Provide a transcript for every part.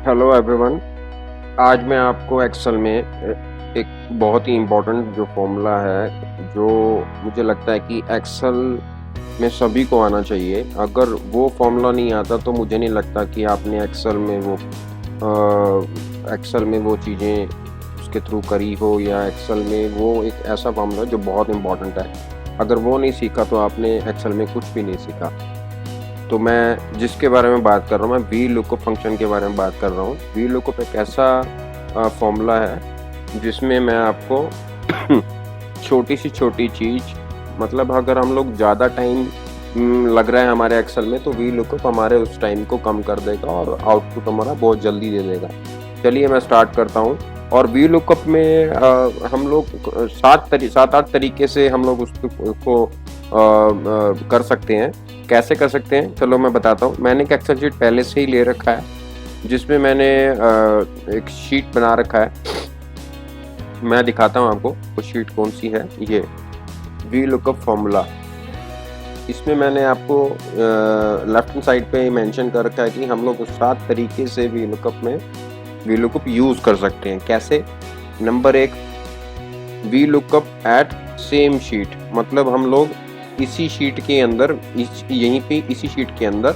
Hello everyone. आज मैं आपको एक्सेल में एक बहुत ही इम्पोर्टेंट जो फॉर्मूला है, जो मुझे लगता है कि एक्सेल में सभी को आना चाहिए। अगर वो फॉर्मूला नहीं आता तो मुझे नहीं लगता कि आपने एक्सेल में वो चीज़ें उसके थ्रू करी हो, या एक्सेल में वो एक ऐसा फॉर्मूला जो बहुत इम्पोर्टेंट है। अगर वो नहीं सीखा तो आपने एक्सेल में कुछ भी नहीं सीखा। तो मैं जिसके बारे में बात कर रहा हूँ, मैं वी लुकअप फंक्शन के बारे में बात कर रहा हूँ। वी लुकअप एक ऐसा फॉर्मूला है जिसमें मैं आपको छोटी से छोटी चीज़, मतलब अगर हम लोग ज़्यादा टाइम लग रहा है हमारे एक्सेल में, तो वी लुकअप हमारे उस टाइम को कम कर देगा और आउटपुट हमारा बहुत जल्दी दे देगा। चलिए मैं स्टार्ट करता हूँ। और वी लुकअप में हम लोग 7-8 तरीके से हम लोग उसको कर सकते हैं। कैसे कर सकते हैं चलो मैं बताता हूँ। मैंने एक एक्सेल शीट पहले से ही ले रखा है जिसमें मैंने एक शीट बना रखा है। मैं दिखाता हूँ आपको वो शीट कौन सी है। ये वी लुकअप फॉर्मूला, इसमें मैंने आपको लेफ्ट हैंड साइड पे मेंशन कर रखा है कि हम लोग 7 तरीके से वी लुकअप यूज़ कर सकते हैं। कैसे? Number 1, V lookup at same sheet, मतलब हम लोग इसी शीट के अंदर इसी शीट के अंदर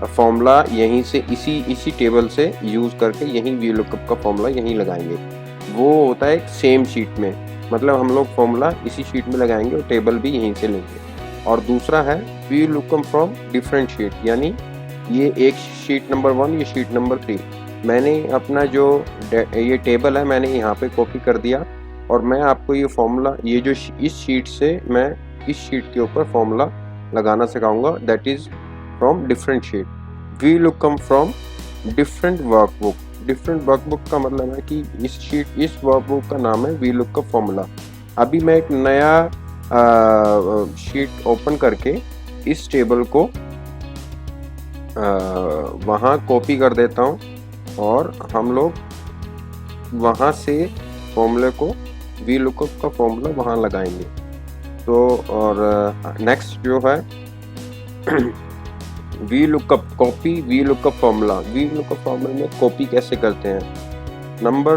फॉर्मूला यहीं से इसी टेबल से यूज़ करके यहीं वी लुकअप का फॉर्मूला यहीं लगाएंगे। वो होता है एक सेम शीट में, मतलब हम लोग फॉर्मूला इसी शीट में लगाएंगे और टेबल भी यहीं से लेंगे। और दूसरा है V lookup from different sheet, यानी ये एक शीट नंबर 1, ये शीट नंबर 3। मैंने अपना जो ये टेबल है मैंने यहाँ पे कॉपी कर दिया और मैं आपको ये फॉर्मूला ये जो इस शीट से मैं इस शीट के ऊपर फॉर्मूला लगाना सिखाऊंगा, that is from different sheet. V lookup from different workbook. Different workbook का मतलब है कि इस वर्कबुक का नाम है वी लुकअप फॉर्मूला। अभी मैं एक नया शीट ओपन करके इस टेबल को वहाँ कॉपी कर देता हूँ और हम लोग वहाँ से फॉर्मूले को वी लुकअप का फॉर्मूला वहाँ लगाएंगे। तो और नेक्स्ट जो है V lookup copy V lookup formula. V lookup formula में कॉपी कैसे करते हैं? नंबर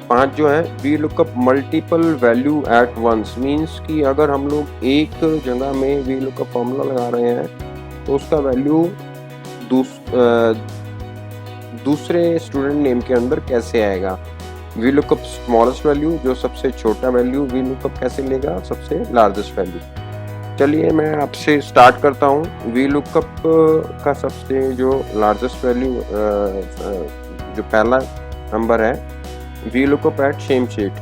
5 जो है V lookup multiple value at once, means कि अगर हम लोग एक जगह में वी लुकअप फॉर्मूला लगा रहे हैं तो उसका वैल्यू दूसरे स्टूडेंट नेम के अंदर कैसे आएगा। वी लुकअप स्मॉलेस्ट वैल्यू, जो सबसे छोटा वैल्यू वी लुकअप कैसे लेगा सबसे लार्जेस्ट वैल्यू। चलिए मैं आपसे स्टार्ट करता हूँ। वी लुकअप का सबसे जो लार्जेस्ट वैल्यू जो पहला नंबर है, V lookup at same sheet.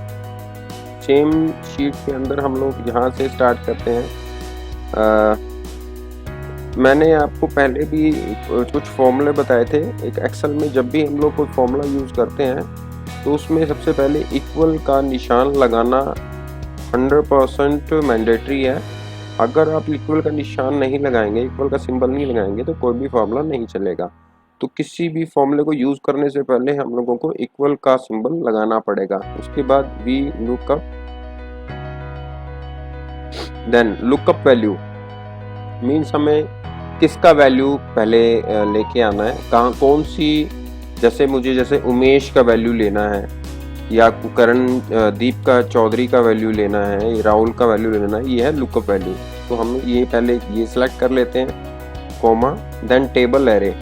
Same sheet के अंदर हम लोग यहाँ से स्टार्ट करते हैं। मैंने आपको पहले भी कुछ फॉर्मूले बताए थे। एक एक्सेल में जब भी हम लोग कोई फॉर्मूला यूज़ करते हैं तो उसमें सबसे पहले इक्वल का निशान लगाना 100% मैंडेटरी है। अगर आप इक्वल का निशान नहीं लगाएंगे, इक्वल का सिंबल नहीं लगाएंगे, तो कोई भी फॉर्मूला नहीं चलेगा। तो किसी भी फॉर्मूले को यूज़ करने से पहले हम लोगों को इक्वल का सिंबल लगाना पड़ेगा। उसके बाद V lookup, then lookup value, means हमें किसका वैल्यू पहले लेके आना है, कहाँ कौन सी, जैसे उमेश का वैल्यू लेना है, या करण दीप का चौधरी का वैल्यू लेना है, राहुल का वैल्यू लेना है, ये है लुकअप वैल्यू। तो हम ये पहले ये सिलेक्ट कर लेते हैं, comma, then table array.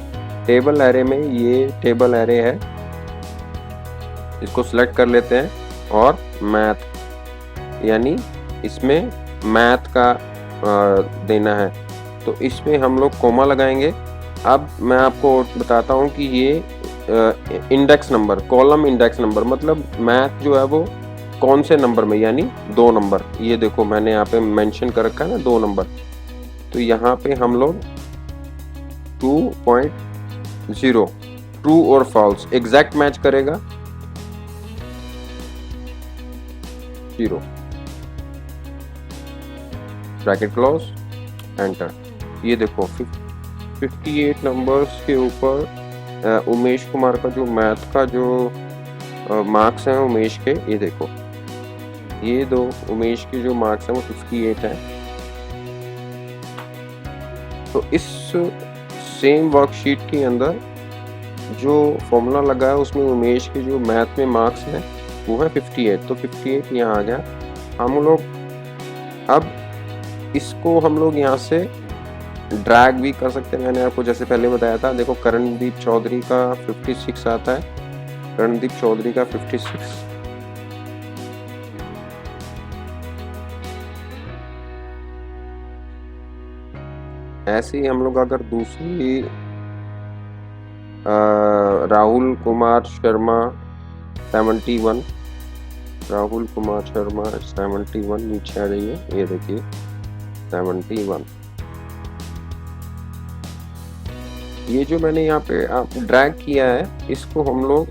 Table array में ये टेबल एरे है, इसको सिलेक्ट कर लेते हैं, और मैथ, यानी इसमें मैथ का देना है, तो इसमें हम लोग कॉमा लगाएंगे। अब मैं आपको बताता हूँ कि ये index number, column index number, मतलब मैथ जो है वो कौन से नंबर में, यानी 2 नंबर। ये देखो मैंने यहाँ पे मेंशन कर रखा है ना 2 नंबर, तो यहाँ पे हम लोग 2.0 ट्रू और फॉल्स एग्जैक्ट मैच करेगा 0, ब्रैकेट क्लोज, एंटर। ये देखो 58 नंबर्स के ऊपर उमेश कुमार का जो मैथ का जो मार्क्स हैं उमेश के, ये देखो ये दो उमेश के जो मार्क्स हैं वो 58 हैं। तो इस सेम वर्कशीट के अंदर जो फॉर्मूला लगा है उसमें उमेश के जो मैथ में मार्क्स हैं वो है 58, तो 58 यहाँ आ गया। हम लोग अब इसको हम लोग यहाँ से ड्रैग भी कर सकते हैं। मैंने आपको जैसे पहले बताया था, देखो करणदीप चौधरी का 56 आता है, करणदीप चौधरी का 56। ऐसे ही हम लोग अगर दूसरी राहुल कुमार शर्मा 71, राहुल कुमार शर्मा 71 नीचे आ जाइए, ये देखिए 71। ये जो मैंने यहाँ पे आप ड्रैग किया है इसको हम लोग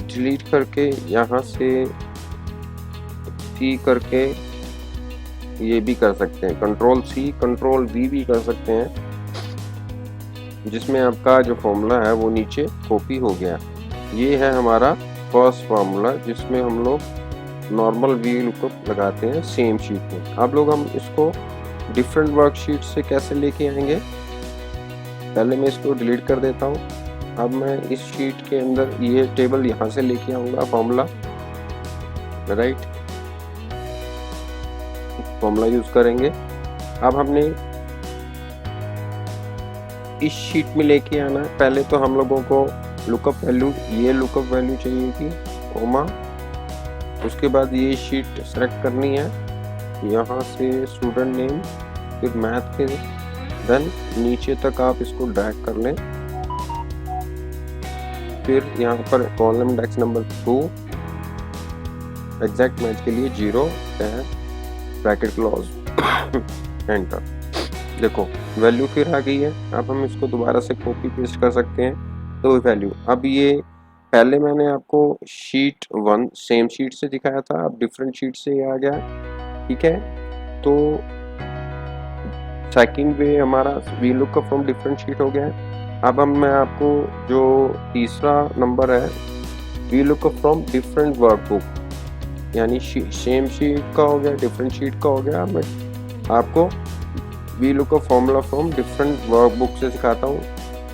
डिलीट करके यहाँ से सी करके ये भी कर सकते हैं, कंट्रोल सी कंट्रोल वी भी कर सकते हैं, जिसमें आपका जो फॉर्मूला है वो नीचे कॉपी हो गया। ये है हमारा फर्स्ट फार्मूला जिसमें हम लोग नॉर्मल वी लुकअप लगाते हैं सेम शीट में। अब लोग हम इसको डिफरेंट वर्कशीट से कैसे लेके आएंगे, पहले मैं इसको डिलीट कर देता हूँ। अब मैं इस शीट के अंदर ये टेबल यहाँ से लेके आऊँगा, फॉर्मूला, राइट, फॉर्मूला यूज करेंगे। अब हमने इस शीट में लेके आना है। पहले तो हम लोगों को लुकअप वैल्यू, ये लुकअप वैल्यू चाहिए थी, कोमा, उसके बाद ये शीट सेलेक्ट करनी है, यहाँ से स्टूडेंट नेम, फिर मैथ के, देन नीचे तक आप इसको ड्रैग कर लें। फिर यहाँ पर column index number 2, exact match के लिए 0 ब्रैकेट क्लोज, एंटर। देखो वैल्यू फिर आ गई है। अब हम इसको दोबारा से कॉपी पेस्ट कर सकते हैं तो वैल्यू। अब ये पहले मैंने आपको शीट 1 सेम शीट से दिखाया था, अब डिफरेंट शीट से ये आ गया, ठीक है। तो सेकंड वे हमारा V lookup from different sheet हो गया है। अब मैं आपको जो तीसरा नंबर है V lookup from different workbook, यानी सेम शीट का हो गया, डिफरेंट शीट का हो गया। मैं आपको we lookup formula from different workbook से सिखाता हूँ।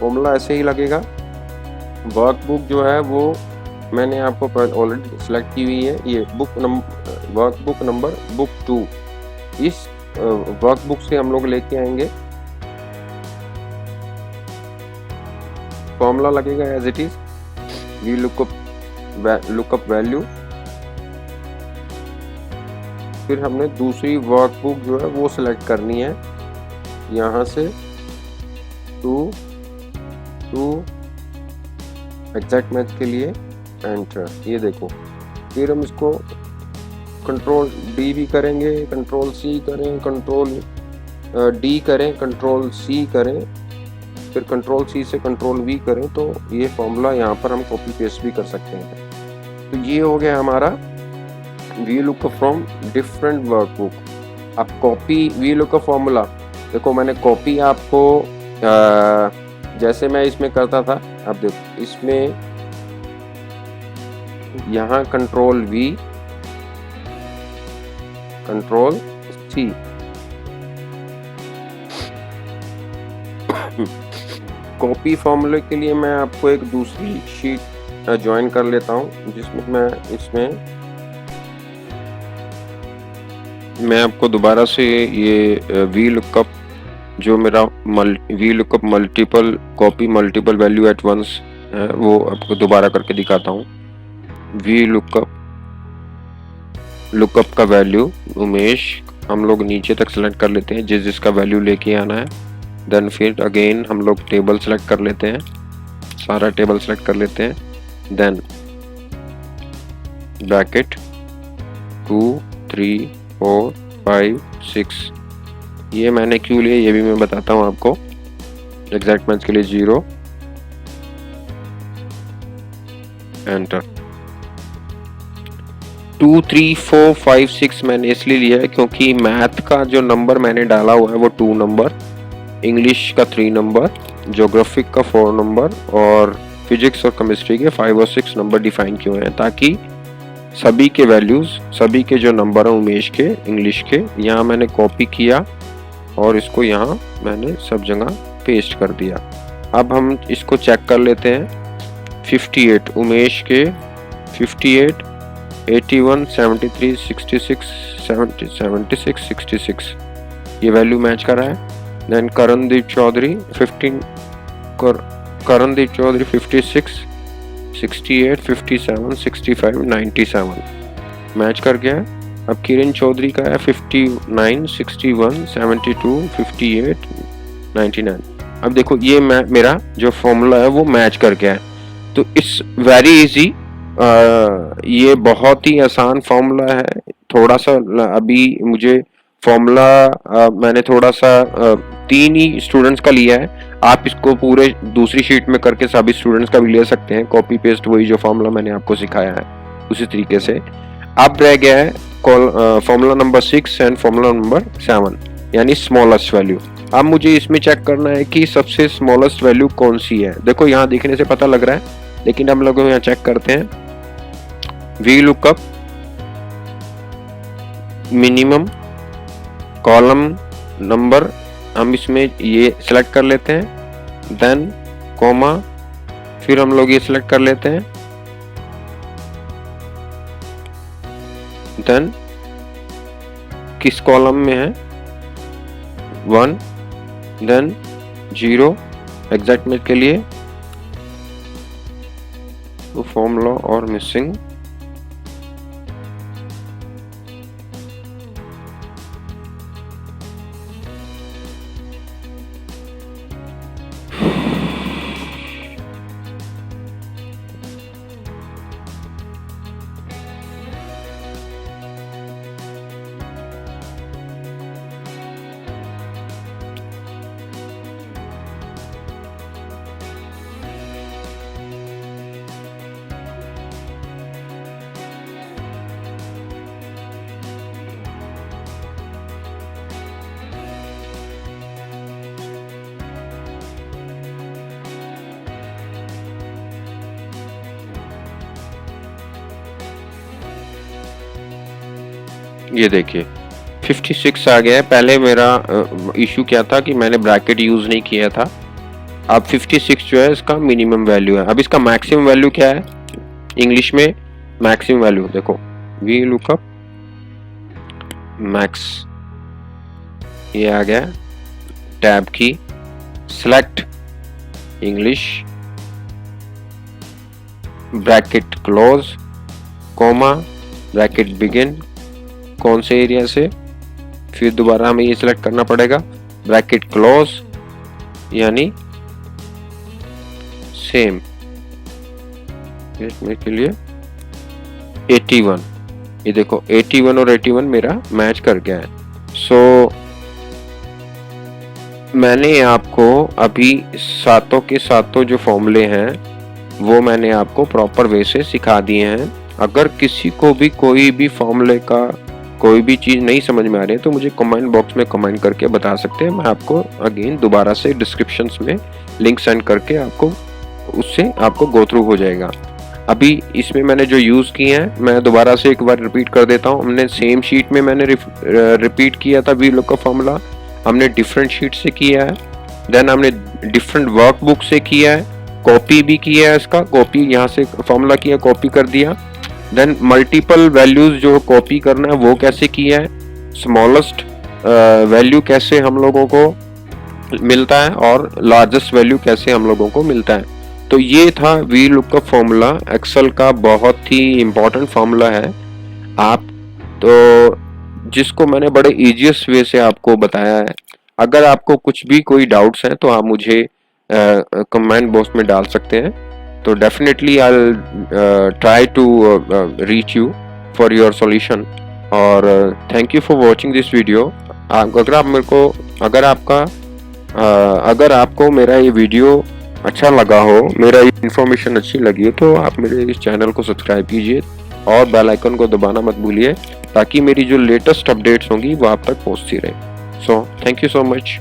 फॉर्मूला ऐसे ही लगेगा। वर्कबुक जो है वो मैंने आपको ऑलरेडी सेलेक्ट की हुई है, ये book number, workbook number book 2। इस वर्कबुक से हम लोग लेके आएंगे, फॉर्मूला लगेगा as it is, V lookup value. फिर हमने दूसरी वर्कबुक जो है वो सिलेक्ट करनी है, यहाँ से 2 एग्जैक्ट मैच के लिए एंटर। ये देखो, फिर हम इसको कंट्रोल डी भी करेंगे, कंट्रोल सी करें, कंट्रोल डी करें, कंट्रोल सी करें, फिर कंट्रोल सी से कंट्रोल वी करें, तो ये फॉर्मूला यहाँ पर हम कॉपी पेस्ट भी कर सकते हैं। तो ये हो गया हमारा V lookup from different workbook. अब कॉपी वी लुकअप फॉर्मूला, देखो मैंने कॉपी आपको जैसे मैं इसमें करता था, अब देखो इसमें यहाँ control V control C, copy फॉर्मूले के लिए मैं आपको एक दूसरी शीट ज्वाइन कर लेता हूँ, जिसमें मैं आपको दोबारा से ये वी लुकअप जो मेरा V lookup multiple copy multiple value at once है वो आपको दोबारा करके दिखाता हूँ। वी लुकअप का वैल्यू उमेश हम लोग नीचे तक सेलेक्ट कर लेते हैं, जिसका वैल्यू लेके आना है। देन फिर अगेन हम लोग टेबल सेलेक्ट कर लेते हैं, सारा टेबल सेलेक्ट कर लेते हैं। देन ब्रैकेट 2 3 4 5 6, ये मैंने क्यों लिया ये भी मैं बताता हूँ आपको। एग्जैक्ट मैच के लिए 0 एंटर। 2 3 4 5 6 मैंने इसलिए लिया है क्योंकि मैथ का जो नंबर मैंने डाला हुआ है वो 2 नंबर, इंग्लिश का 3 नंबर, ज्योग्राफिक का 4 नंबर और फिजिक्स और केमिस्ट्री के 5 और 6 नंबर डिफाइन किए हैं, ताकि सभी के वैल्यूज, सभी के जो नंबर हैं उमेश के, इंग्लिश के, यहाँ मैंने कॉपी किया और इसको यहाँ मैंने सब जगह पेस्ट कर दिया। अब हम इसको चेक कर लेते हैं। 58 उमेश के 58, 81, 73, 66, 76, 66 ये वैल्यू मैच कर रहा है। देन करणदीप चौधरी 56, 68, 57, 65, 97 मैच कर गया है। अब किरण चौधरी का है 59, 61, 72, 58, 99। अब देखो ये मेरा जो फॉर्मूला है वो मैच कर गया है। तो इस वेरी इजी, ये बहुत ही आसान फॉर्मूला है। थोड़ा सा अभी मुझे फॉर्मूला मैंने थोड़ा सा 3 ही स्टूडेंट्स का लिया है। आप इसको पूरे दूसरी शीट में करके सभी स्टूडेंट्स का भी ले सकते हैं, कॉपी पेस्ट वही जो फॉर्मूला मैंने आपको सिखाया है उसी तरीके से। अब रह गया है formula number 6 and formula number 7 यानी स्मॉलेस्ट वैल्यू। अब मुझे इसमें चेक करना है कि सबसे स्मॉलेस्ट वैल्यू कौन सी है। देखो यहाँ देखने से पता लग रहा है, लेकिन हम लोग यहाँ चेक करते हैं। V lookup minimum column number, हम इसमें ये सिलेक्ट कर लेते हैं। देन कॉमा, फिर हम लोग ये सिलेक्ट कर लेते हैं। देन किस कॉलम में है 1, देन 0 एग्जैक्ट मैच के लिए तो फॉर्मूला और मिसिंग। ये देखिए 56 आ गया है। पहले मेरा इशू क्या था कि मैंने ब्रैकेट यूज नहीं किया था। अब 56 जो है इसका मिनिमम वैल्यू है। अब इसका मैक्सिमम वैल्यू क्या है इंग्लिश में? मैक्सिमम वैल्यू देखो, वी लुकअप मैक्स, ये आ गया। टैब की select English, bracket close, comma, bracket begin, कौन से एरिया से, फिर दोबारा हमें ये सिलेक्ट करना पड़ेगा, ब्रैकेट क्लोज यानी सेम के लिए 81। ये देखो 81 और 81 मेरा मैच कर गया है। सो मैंने आपको अभी सातों के सातों जो फॉर्मूले हैं वो मैंने आपको प्रॉपर वे से सिखा दिए हैं। अगर किसी को भी कोई भी फॉर्मूले का कोई भी चीज़ नहीं समझ में आ रही है तो मुझे कमेंट बॉक्स में कमेंट करके बता सकते हैं। मैं आपको अगेन दोबारा से डिस्क्रिप्शंस में लिंक सेंड करके आपको उससे आपको गो थ्रू हो जाएगा। अभी इसमें मैंने जो यूज़ किए हैं मैं दोबारा से एक बार रिपीट कर देता हूँ। हमने सेम शीट में मैंने रिपीट किया था वी लुकअप फॉर्मूला, हमने डिफरेंट शीट से किया है। देन हमने डिफरेंट वर्कबुक से किया है, कॉपी भी किया है। इसका कॉपी यहाँ से फॉर्मूला किया, कॉपी कर दिया। देन मल्टीपल वैल्यूज जो कॉपी करना है वो कैसे किया है, स्मॉलेस्ट वैल्यू कैसे हम लोगों को मिलता है और लार्जेस्ट वैल्यू कैसे हम लोगों को मिलता है। तो ये था वी लुकअप फॉर्मूला, एक्सेल का बहुत ही इम्पोर्टेंट फॉर्मूला है। आप तो जिसको मैंने बड़े इजीएस्ट वे से आपको बताया है। अगर आपको कुछ भी कोई डाउट्स हैं तो आप मुझे कमेंट बॉक्स में डाल सकते हैं। तो definitely I will try to reach you for your solution. और thank you for watching this video. अगर आपको मेरा ये वीडियो अच्छा लगा हो, मेरा ये इन्फॉर्मेशन अच्छी लगी हो तो आप मेरे इस चैनल को सब्सक्राइब कीजिए और बेल आइकन को दबाना मत भूलिए ताकि मेरी जो लेटेस्ट अपडेट्स होंगी वो आप तक पहुंचती रहे। So thank you so much.